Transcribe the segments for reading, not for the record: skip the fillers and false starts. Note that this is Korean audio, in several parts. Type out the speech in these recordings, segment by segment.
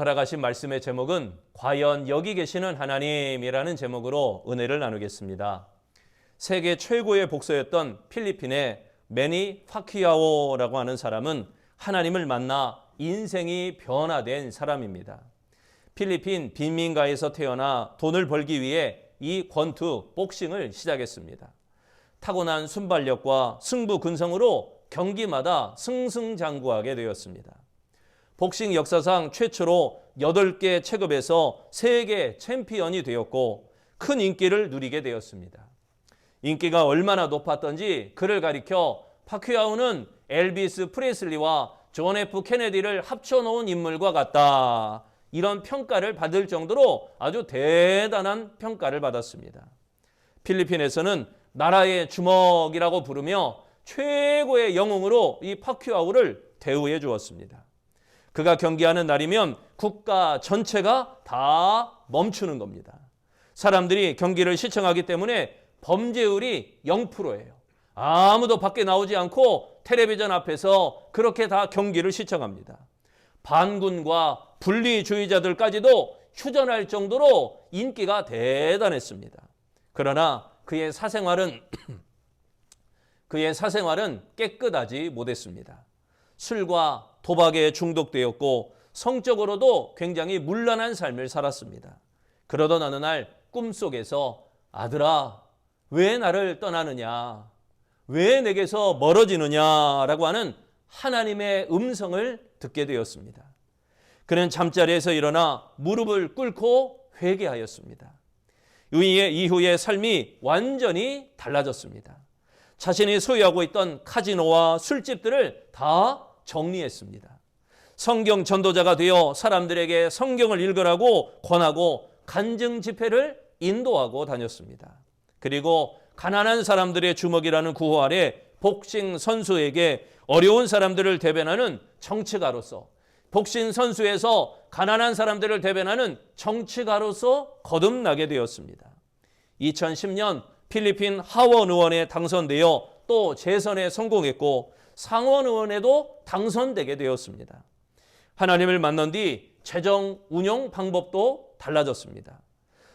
허락하신 말씀의 제목은 과연 여기 계시는 하나님이라는 제목으로 은혜를 나누겠습니다. 세계 최고의 복서였던 필리핀의 매니 파퀴아오라고 하는 사람은 하나님을 만나 인생이 변화된 사람입니다. 필리핀 빈민가에서 태어나 돈을 벌기 위해 이 권투, 복싱을 시작했습니다. 타고난 순발력과 승부 근성으로 경기마다 승승장구하게 되었습니다. 복싱 역사상 최초로 8개 체급에서 세계 챔피언이 되었고 큰 인기를 누리게 되었습니다. 인기가 얼마나 높았던지 그를 가리켜 파퀴아오는 엘비스 프레슬리와 존 F 케네디를 합쳐놓은 인물과 같다. 이런 평가를 받을 정도로 아주 대단한 평가를 받았습니다. 필리핀에서는 나라의 주먹이라고 부르며 최고의 영웅으로 이 파퀴아오를 대우해 주었습니다. 그가 경기하는 날이면 국가 전체가 다 멈추는 겁니다. 사람들이 경기를 시청하기 때문에 범죄율이 0%예요. 아무도 밖에 나오지 않고 텔레비전 앞에서 그렇게 다 경기를 시청합니다. 반군과 분리주의자들까지도 휴전할 정도로 인기가 대단했습니다. 그러나 그의 사생활은 깨끗하지 못했습니다. 술과 도박에 중독되었고 성적으로도 굉장히 문란한 삶을 살았습니다. 그러던 어느 날 꿈속에서 아들아, 왜 나를 떠나느냐? 왜 내게서 멀어지느냐라고 하는 하나님의 음성을 듣게 되었습니다. 그는 잠자리에서 일어나 무릎을 꿇고 회개하였습니다. 이후에 삶이 완전히 달라졌습니다. 자신이 소유하고 있던 카지노와 술집들을 다 정리했습니다. 성경 전도자가 되어 사람들에게 성경을 읽으라고 권하고 간증 집회를 인도하고 다녔습니다. 그리고 가난한 사람들의 주먹이라는 구호 아래 복싱 선수에게 어려운 사람들을 대변하는 정치가로서, 복싱 선수에서 가난한 사람들을 대변하는 정치가로서 거듭나게 되었습니다. 2010년 필리핀 하원 의원에 당선되어 또 재선에 성공했고 상원 의원에도 당선되게 되었습니다. 하나님을 만난 뒤 재정 운용 방법도 달라졌습니다.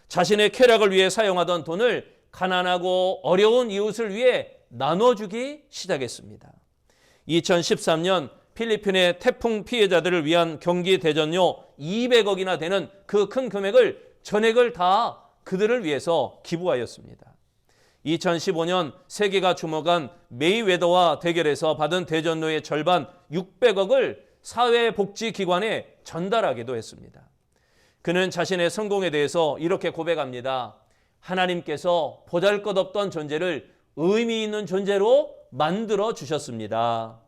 자신의 쾌락을 위해 사용하던 돈을 가난하고 어려운 이웃을 위해 나눠주기 시작했습니다. 2013년 필리핀의 태풍 피해자들을 위한 경기 대전료 200억이나 되는 그 큰 금액을 전액을 다 그들을 위해서 기부하였습니다. 2015년 세계가 주목한 메이웨더와 대결에서 받은 대전료의 절반 600억을 사회복지기관에 전달하기도 했습니다. 그는 자신의 성공에 대해서 이렇게 고백합니다. 하나님께서 보잘것없던 존재를 의미 있는 존재로 만들어 주셨습니다.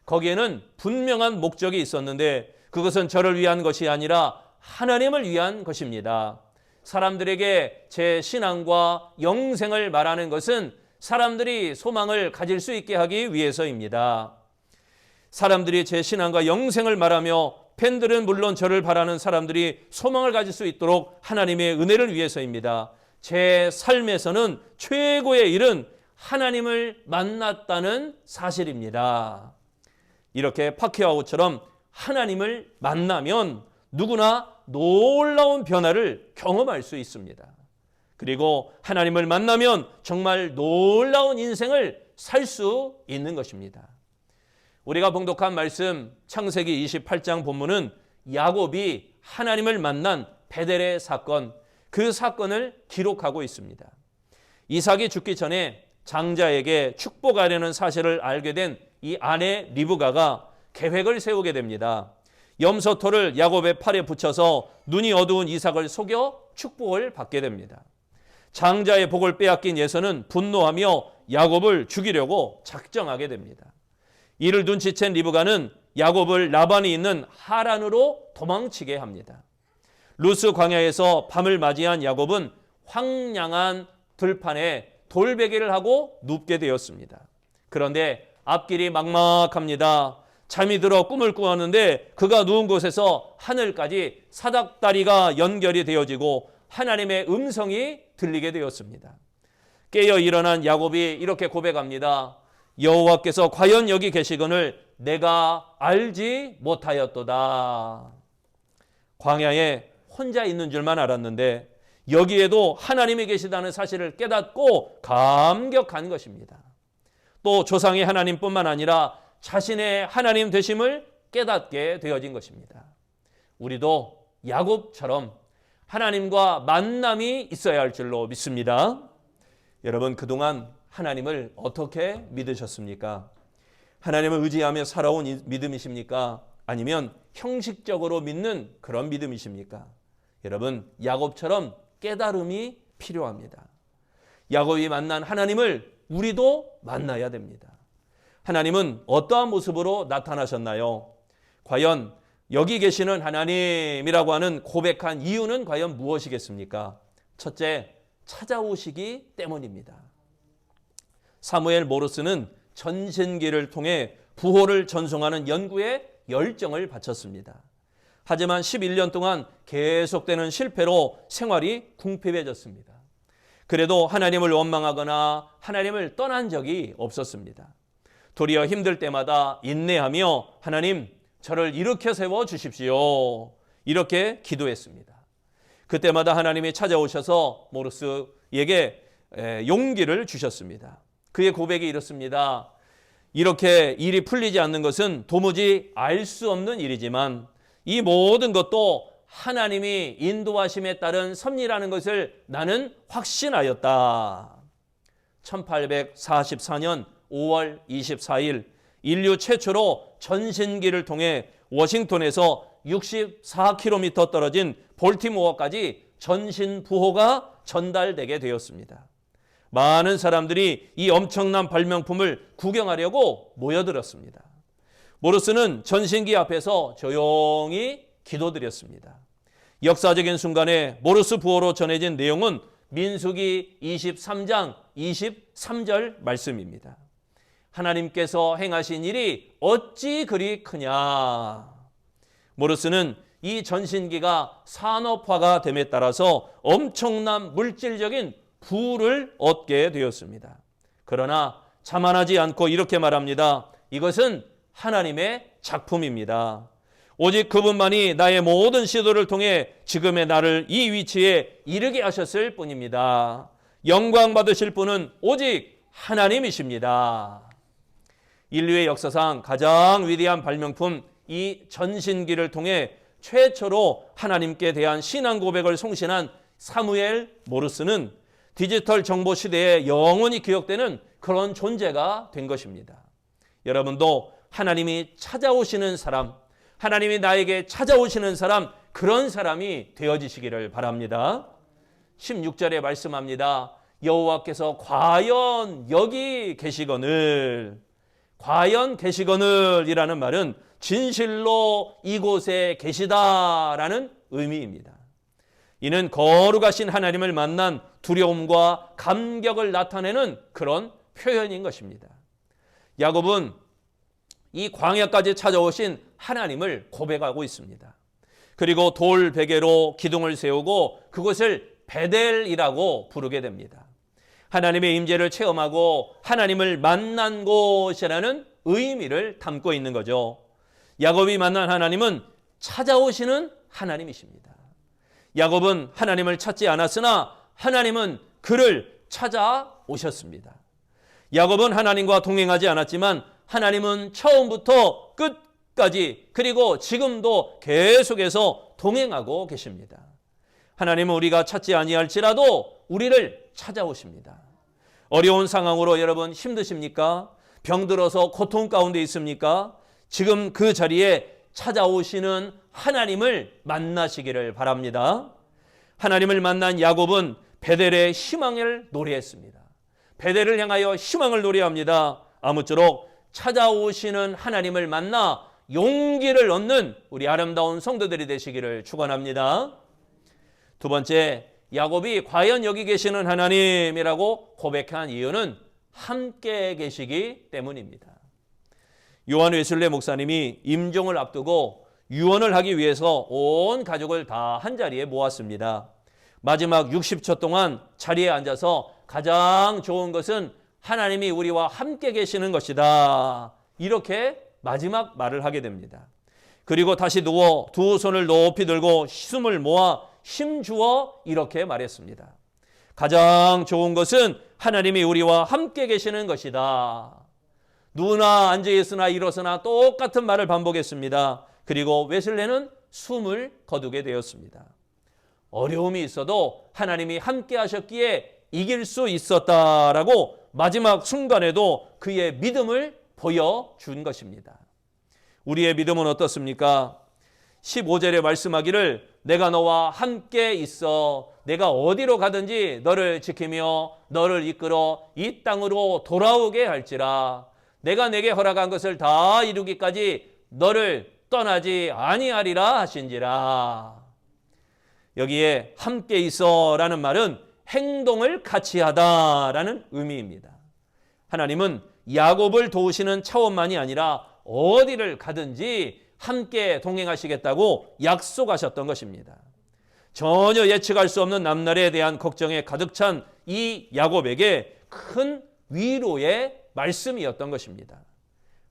거기에는 분명한 목적이 있었는데 그것은 저를 위한 것이 아니라 하나님을 위한 것입니다. 사람들에게 제 신앙과 영생을 말하는 것은 사람들이 소망을 가질 수 있게 하기 위해서입니다. 사람들이 제 신앙과 영생을 말하며 팬들은 물론 저를 바라는 사람들이 소망을 가질 수 있도록 하나님의 은혜를 위해서입니다. 제 삶에서는 최고의 일은 하나님을 만났다는 사실입니다. 이렇게 파퀴아오처럼 하나님을 만나면 누구나 놀라운 변화를 경험할 수 있습니다. 그리고 하나님을 만나면 정말 놀라운 인생을 살 수 있는 것입니다. 우리가 봉독한 말씀 창세기 28장 본문은 야곱이 하나님을 만난 베델의 사건, 그 사건을 기록하고 있습니다. 이삭이 죽기 전에 장자에게 축복하려는 사실을 알게 된 이 아내 리브가가 계획을 세우게 됩니다. 염소토를 야곱의 팔에 붙여서 눈이 어두운 이삭을 속여 축복을 받게 됩니다. 장자의 복을 빼앗긴 예서는 분노하며 야곱을 죽이려고 작정하게 됩니다. 이를 눈치챈 리브가는 야곱을 라반이 있는 하란으로 도망치게 합니다. 루스 광야에서 밤을 맞이한 야곱은 황량한 들판에 돌베개를 하고 눕게 되었습니다. 그런데 앞길이 막막합니다. 잠이 들어 꿈을 꾸었는데 그가 누운 곳에서 하늘까지 사닥다리가 연결이 되어지고 하나님의 음성이 들리게 되었습니다. 깨어 일어난 야곱이 이렇게 고백합니다. 여호와께서 과연 여기 계시거늘 내가 알지 못하였도다. 광야에 혼자 있는 줄만 알았는데 여기에도 하나님이 계시다는 사실을 깨닫고 감격한 것입니다. 또 조상의 하나님뿐만 아니라 자신의 하나님 되심을 깨닫게 되어진 것입니다. 우리도 야곱처럼 하나님과 만남이 있어야 할 줄로 믿습니다. 여러분, 그동안 하나님을 어떻게 믿으셨습니까? 하나님을 의지하며 살아온 믿음이십니까? 아니면 형식적으로 믿는 그런 믿음이십니까? 여러분, 야곱처럼 깨달음이 필요합니다. 야곱이 만난 하나님을 우리도 만나야 됩니다. 하나님은 어떠한 모습으로 나타나셨나요? 과연 여기 계시는 하나님이라고 하는 고백한 이유는 과연 무엇이겠습니까? 첫째, 찾아오시기 때문입니다. 사무엘 모르스는 전신기를 통해 부호를 전송하는 연구에 열정을 바쳤습니다. 하지만 11년 동안 계속되는 실패로 생활이 궁핍해졌습니다. 그래도 하나님을 원망하거나 하나님을 떠난 적이 없었습니다. 도리어 힘들 때마다 인내하며 하나님, 저를 일으켜 세워 주십시오. 이렇게 기도했습니다. 그때마다 하나님이 찾아오셔서 모르스에게 용기를 주셨습니다. 그의 고백이 이렇습니다. 이렇게 일이 풀리지 않는 것은 도무지 알 수 없는 일이지만 이 모든 것도 하나님이 인도하심에 따른 섭리라는 것을 나는 확신하였다. 1844년 5월 24일 인류 최초로 전신기를 통해 워싱턴에서 64km 떨어진 볼티모어까지 전신 부호가 전달되게 되었습니다. 많은 사람들이 이 엄청난 발명품을 구경하려고 모여들었습니다. 모르스는 전신기 앞에서 조용히 기도드렸습니다. 역사적인 순간에 모르스 부호로 전해진 내용은 민수기 23장 23절 말씀입니다. 하나님께서 행하신 일이 어찌 그리 크냐. 모르스는 이 전신기가 산업화가 됨에 따라서 엄청난 물질적인 부를 얻게 되었습니다. 그러나 자만하지 않고 이렇게 말합니다. 이것은 하나님의 작품입니다. 오직 그분만이 나의 모든 시도를 통해 지금의 나를 이 위치에 이르게 하셨을 뿐입니다. 영광 받으실 분은 오직 하나님이십니다. 인류의 역사상 가장 위대한 발명품 이 전신기를 통해 최초로 하나님께 대한 신앙 고백을 송신한 사무엘 모르스는 디지털 정보 시대에 영원히 기억되는 그런 존재가 된 것입니다. 여러분도 하나님이 찾아오시는 사람, 하나님이 나에게 찾아오시는 사람, 그런 사람이 되어지시기를 바랍니다. 16절에 말씀합니다. 여호와께서 과연 여기 계시거늘, 과연 계시거늘이라는 말은 진실로 이곳에 계시다라는 의미입니다. 이는 거룩하신 하나님을 만난 두려움과 감격을 나타내는 그런 표현인 것입니다. 야곱은 이 광야까지 찾아오신 하나님을 고백하고 있습니다. 그리고 돌 베개로 기둥을 세우고 그곳을 베델이라고 부르게 됩니다. 하나님의 임재를 체험하고 하나님을 만난 곳이라는 의미를 담고 있는 거죠. 야곱이 만난 하나님은 찾아오시는 하나님이십니다. 야곱은 하나님을 찾지 않았으나 하나님은 그를 찾아오셨습니다. 야곱은 하나님과 동행하지 않았지만 하나님은 처음부터 끝까지 그리고 지금도 계속해서 동행하고 계십니다. 하나님은 우리가 찾지 아니할지라도 우리를 찾아오십니다. 어려운 상황으로 여러분 힘드십니까? 병들어서 고통 가운데 있습니까? 지금 그 자리에 찾아오시는 하나님을 만나시기를 바랍니다. 하나님을 만난 야곱은 베델의 희망을 노래했습니다. 베델을 향하여 희망을 노래합니다. 아무쪼록 찾아오시는 하나님을 만나 용기를 얻는 우리 아름다운 성도들이 되시기를 축원합니다. 두 번째, 야곱이 과연 여기 계시는 하나님이라고 고백한 이유는 함께 계시기 때문입니다. 요한 웨슬레 목사님이 임종을 앞두고 유언을 하기 위해서 온 가족을 다 한자리에 모았습니다. 마지막 60초 동안 자리에 앉아서 가장 좋은 것은 하나님이 우리와 함께 계시는 것이다. 이렇게 마지막 말을 하게 됩니다. 그리고 다시 누워 두 손을 높이 들고 숨을 모아 힘주어 이렇게 말했습니다. 가장 좋은 것은 하나님이 우리와 함께 계시는 것이다. 누나 앉아있으나 일어서나 똑같은 말을 반복했습니다. 그리고 웨슬레는 숨을 거두게 되었습니다. 어려움이 있어도 하나님이 함께 하셨기에 이길 수 있었다라고 마지막 순간에도 그의 믿음을 보여준 것입니다. 우리의 믿음은 어떻습니까? 15절에 말씀하기를 내가 너와 함께 있어 내가 어디로 가든지 너를 지키며 너를 이끌어 이 땅으로 돌아오게 할지라 내가 내게 허락한 것을 다 이루기까지 너를 떠나지 아니하리라 하신지라. 여기에 함께 있어라는 말은 행동을 같이 하다라는 의미입니다. 하나님은 야곱을 도우시는 차원만이 아니라 어디를 가든지 함께 동행하시겠다고 약속하셨던 것입니다. 전혀 예측할 수 없는 남날에 대한 걱정에 가득 찬 이 야곱에게 큰 위로의 말씀이었던 것입니다.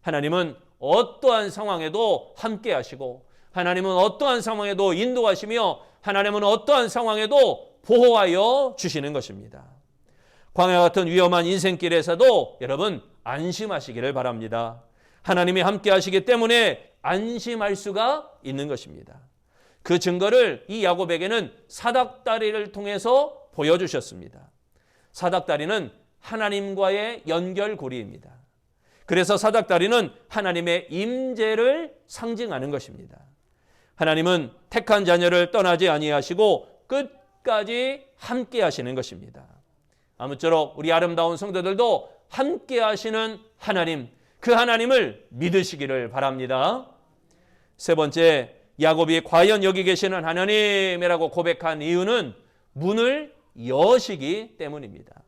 하나님은 어떠한 상황에도 함께 하시고 하나님은 어떠한 상황에도 인도하시며 하나님은 어떠한 상황에도 보호하여 주시는 것입니다. 광야 같은 위험한 인생길에서도 여러분 안심하시기를 바랍니다. 하나님이 함께 하시기 때문에 안심할 수가 있는 것입니다. 그 증거를 이 야곱에게는 사닥다리를 통해서 보여주셨습니다. 사닥다리는 하나님과의 연결고리입니다. 그래서 사닥다리는 하나님의 임재를 상징하는 것입니다. 하나님은 택한 자녀를 떠나지 아니하시고 끝까지 함께 하시는 것입니다. 아무쪼록 우리 아름다운 성도들도 함께 하시는 하나님, 그 하나님을 믿으시기를 바랍니다. 세 번째, 야곱이 과연 여기 계시는 하나님이라고 고백한 이유는 문을 여시기 때문입니다.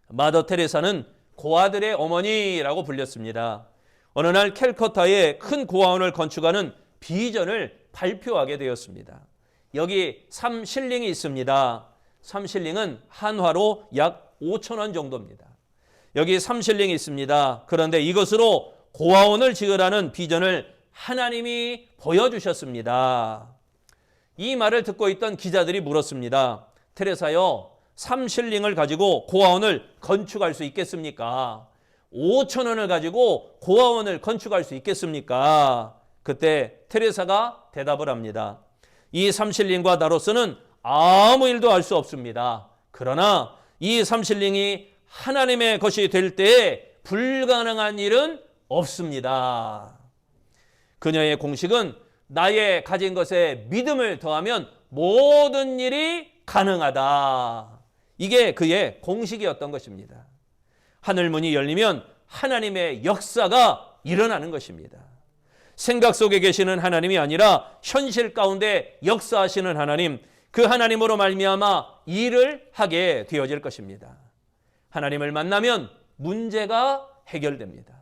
마더 테레사는 고아들의 어머니라고 불렸습니다. 어느 날 캘커타에 큰 고아원을 건축하는 비전을 발표하게 되었습니다. 여기 3실링이 있습니다. 3실링은 한화로 약 5,000원 정도입니다. 여기 3실링이 있습니다. 그런데 이것으로 고아원을 지으라는 비전을 하나님이 보여주셨습니다. 이 말을 듣고 있던 기자들이 물었습니다. 테레사요, 3실링을 가지고 고아원을 건축할 수 있겠습니까? 5,000원을 가지고 고아원을 건축할 수 있겠습니까? 그때 테레사가 대답을 합니다. 이 3실링과 나로서는 아무 일도 할 수 없습니다. 그러나 이 3실링이 하나님의 것이 될 때에 불가능한 일은 없습니다. 그녀의 공식은 나의 가진 것에 믿음을 더하면 모든 일이 가능하다. 이게 그의 공식이었던 것입니다. 하늘문이 열리면 하나님의 역사가 일어나는 것입니다. 생각 속에 계시는 하나님이 아니라 현실 가운데 역사하시는 하나님, 그 하나님으로 말미암아 일을 하게 되어질 것입니다. 하나님을 만나면 문제가 해결됩니다.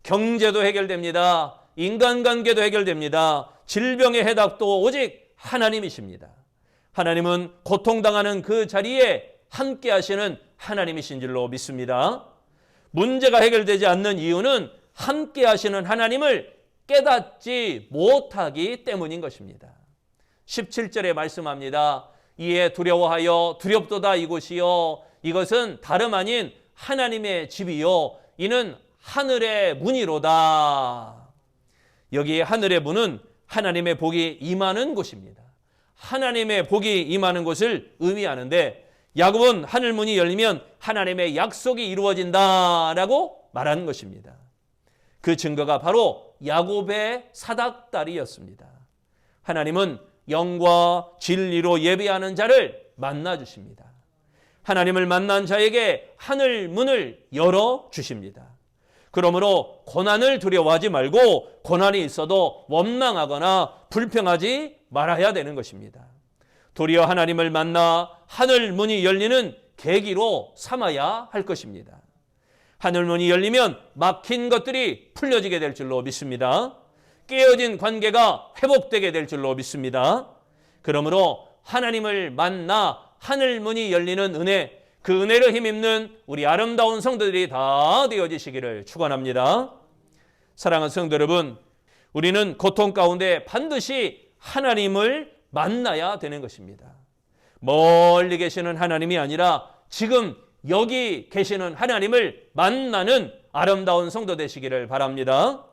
경제도 해결됩니다. 인간관계도 해결됩니다. 질병의 해답도 오직 하나님이십니다. 하나님은 고통당하는 그 자리에 함께 하시는 하나님이신 줄로 믿습니다. 문제가 해결되지 않는 이유는 함께 하시는 하나님을 깨닫지 못하기 때문인 것입니다. 17절에 말씀합니다. 이에 두려워하여 두렵도다 이곳이요 이것은 다름 아닌 하나님의 집이요 이는 하늘의 문이로다. 여기 하늘의 문은 하나님의 복이 임하는 곳입니다. 하나님의 복이 임하는 곳을 의미하는데 야곱은 하늘 문이 열리면 하나님의 약속이 이루어진다라고 말하는 것입니다. 그 증거가 바로 야곱의 사닥다리였습니다. 하나님은 영과 진리로 예배하는 자를 만나 주십니다. 하나님을 만난 자에게 하늘 문을 열어 주십니다. 그러므로 고난을 두려워하지 말고 고난이 있어도 원망하거나 불평하지 말아야 되는 것입니다. 도리어 하나님을 만나 하늘 문이 열리는 계기로 삼아야 할 것입니다. 하늘 문이 열리면 막힌 것들이 풀려지게 될 줄로 믿습니다. 깨어진 관계가 회복되게 될 줄로 믿습니다. 그러므로 하나님을 만나 하늘 문이 열리는 은혜, 그 은혜를 힘입는 우리 아름다운 성도들이 다 되어지시기를 축원합니다. 사랑하는 성도 여러분, 우리는 고통 가운데 반드시 하나님을 만나야 되는 것입니다. 멀리 계시는 하나님이 아니라 지금 여기 계시는 하나님을 만나는 아름다운 성도 되시기를 바랍니다.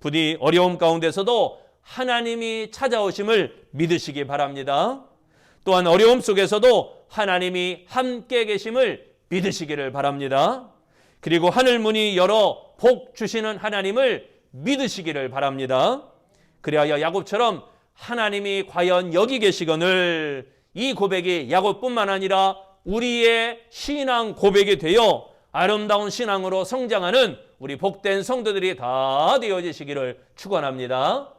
부디 어려움 가운데서도 하나님이 찾아오심을 믿으시기 바랍니다. 또한 어려움 속에서도 하나님이 함께 계심을 믿으시기를 바랍니다. 그리고 하늘 문이 열어 복 주시는 하나님을 믿으시기를 바랍니다. 그리하여 야곱처럼 하나님이 과연 여기 계시거늘 이 고백이 야곱뿐만 아니라 우리의 신앙 고백이 되어 아름다운 신앙으로 성장하는 우리 복된 성도들이 다 되어지시기를 축원합니다.